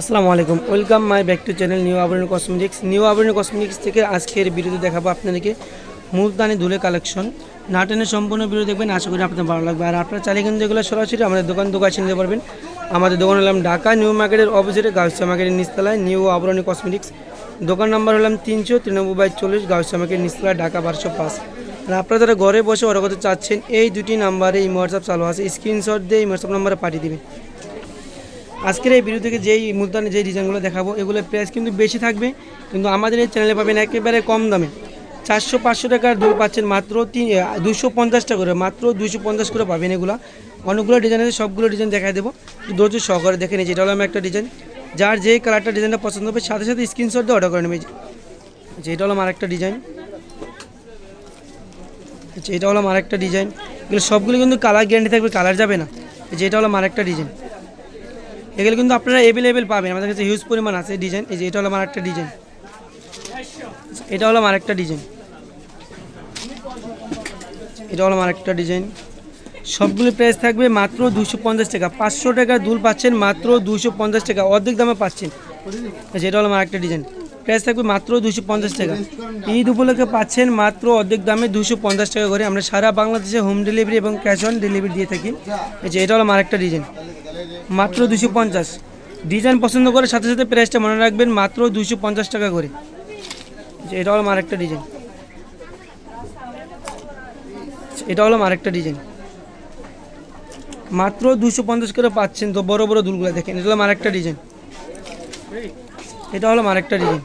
আসসালামু আলাইকুম, welcome my back to channel new আবরণ কসমেটিক্স। নিউ আবরণ কসমেটিক্স থেকে আজকের ভিডিওতে দেখাবো আপনাদেরকে মুলতানি ধুলে কালেকশন। না টেনে সম্পূর্ণ ভিডিও দেখবেন, আশা করি আপনাদের ভালো লাগবে। আর আপনারা চাইলে কিন্তু এগুলো সরাসরি আমাদের দোকান চিনতে পারবেন। আমাদের দোকান হলাম ঢাকা নিউ মার্কেটের অপোজিটে গাউসিয়া মার্কেটের নিচতলায় নিউ আবরণী কসমেটিক্স। দোকান নাম্বার হলাম 393/40 গাউসিয়া মার্কেট নিচতলা, ঢাকা 1205। আর আপনারা যারা ঘরে বসে অর্ডার করতে চাচ্ছেন, এই দুটি নাম্বারে এই হোয়াটসঅ্যাপ চালু আছে, স্ক্রিনশট দিয়ে এই হোয়াটসঅ্যাপ নাম্বারে পাঠিয়ে দেবেন। আজকের এই ভিডিও থেকে যেই মুলতানি যেই ডিজাইনগুলো দেখাবো, এগুলোর প্রাইস কিন্তু বেশি থাকবে, কিন্তু আমাদের এই চ্যানেলে পাবেন একেবারে কম দামে। 400-500 টাকার দুল পাচ্ছেন মাত্র 250 টাকা করে, মাত্র 250 করে পাবেন। এগুলো অনেকগুলো ডিজাইন আছে, সবগুলো ডিজাইন দেখাই দেবো, ধৈর্য সহকারে দেখে নিয়েছি। এটা হলো আমি একটা ডিজাইন, যার যেই কালারটা ডিজাইনটা পছন্দ হবে সাথে সাথে স্ক্রিনশট দিয়ে অর্ডার করে নেবে। এটা হলো আমার একটা ডিজাইন, এটা হলো আমার একটা ডিজাইন। এগুলো সবগুলো কিন্তু কালার গ্যারান্টি থাকবে, কালার যাবে না। এটা হলো আমার একটা ডিজাইন, এগুলো কিন্তু আপনারা অ্যাভেলেবেল পাবেন, আমাদের কাছে হিউজ পরিমাণ আছে ডিজাইন। এটা হলো আমার একটা ডিজাইন, এটা হলো আমার একটা ডিজাইন, এটা হলো আমার একটা ডিজাইন। সবগুলো প্রাইস থাকবে মাত্র 250 টাকা। 500 টাকার দুল পাচ্ছেন মাত্র 250 টাকা, অর্ধেক দামে পাচ্ছেন। এটা হলো আমার একটা ডিজাইন, প্রাইস থাকবে মাত্র 250 টাকা। ঈদ উপলক্ষে পাচ্ছেন মাত্র অর্ধেক দামে 250 টাকা করে। আমরা সারা বাংলাদেশে হোম ডেলিভারি এবং ক্যাশ অন ডেলিভারি দিয়ে থাকি। এটা হলো আমার একটা ডিজাইন, মাত্র 250। ডিজাইন পছন্দ করে সাথে সাথে প্রাইসটা মনে রাখবেন, মাত্র 250 টাকা করে। এটা হলো আমার একটা ডিজাইন, এটা হলো আমার একটা ডিজাইন, মাত্র 250 করে পাচ্ছেন। তো বড় বড় দুলগুলো দেখেন, এটা হলো আমার একটা ডিজাইন, এটা হলো আমার একটা ডিজাইন,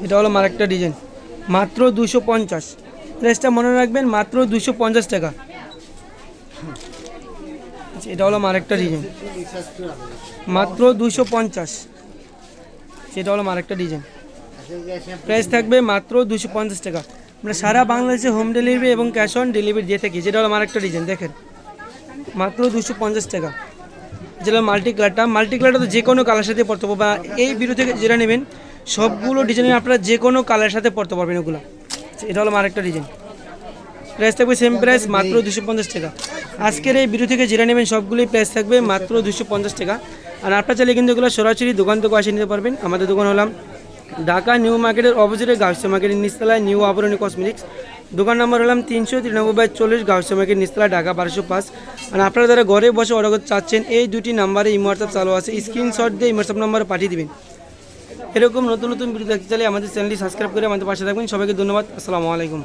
এটা হলো আমার একটা ডিজাইন, মাত্র 250। প্রাইসটা মনে রাখবেন, মাত্র 250 টাকা। এটা হলো আমার একটা ডিজাইন, মাত্র 250। সেটা হলো আমার একটা ডিজাইন, প্রাইস থাকবে মাত্র 250 টাকা। আমরা সারা বাংলাদেশে হোম ডেলিভারি এবং ক্যাশ অন ডেলিভারি দিয়ে থাকি। যেটা হলো আমার একটা ডিজাইন, দেখেন মাত্র 250 টাকা। যেটা মাল্টি কালারটা তো যে কোনো কালার সাথে পরতে পারবো, বা এই ভিডিও থেকে যেটা নেবেন সবগুলো ডিজাইন আপনারা যে কোনো কালারের সাথে পরতে পারবেন ওগুলো। এটা হলো আমার একটা ডিজাইন, প্রাইস থাকবে সেম প্রাইস, মাত্র 250 টাকা। আজকের এই ভিডিও থেকে যেটা নেবেন সবগুলোই প্রাইস থাকবে মাত্র 250 টাকা। আর আপনারা চাইলে কিন্তু এগুলো সরাসরি দোকান থেকে আসে নিতে পারবেন। আমাদের দোকান হলাম ঢাকা নিউ মার্কেটের অপোজিটে গাউসিয়া মার্কেটের নিচতলায় নিউ আবরণী কসমেটিক্স। দোকান নাম্বার হলাম 393/40 গাউসিয়া মার্কেট নিচতলা, ঢাকা 1205। আর আপনারা যারা ঘরে বসে অর্ডার করতে চাচ্ছেন, এই দুটি নাম্বারে এই হোয়াটসঅ্যাপ চালু আছে, স্ক্রিনশট দিয়ে এই হোয়াটসঅ্যাপ নাম্বারে পাঠিয়ে দেবেন। এরকম নতুন নতুন ভিডিও দেখতে চাইলে আমাদের চ্যানেলটি সাবস্ক্রাইব করে আমাদের পাশে থাকবেন। সবাইকে ধন্যবাদ, আসসালামু আলাইকুম।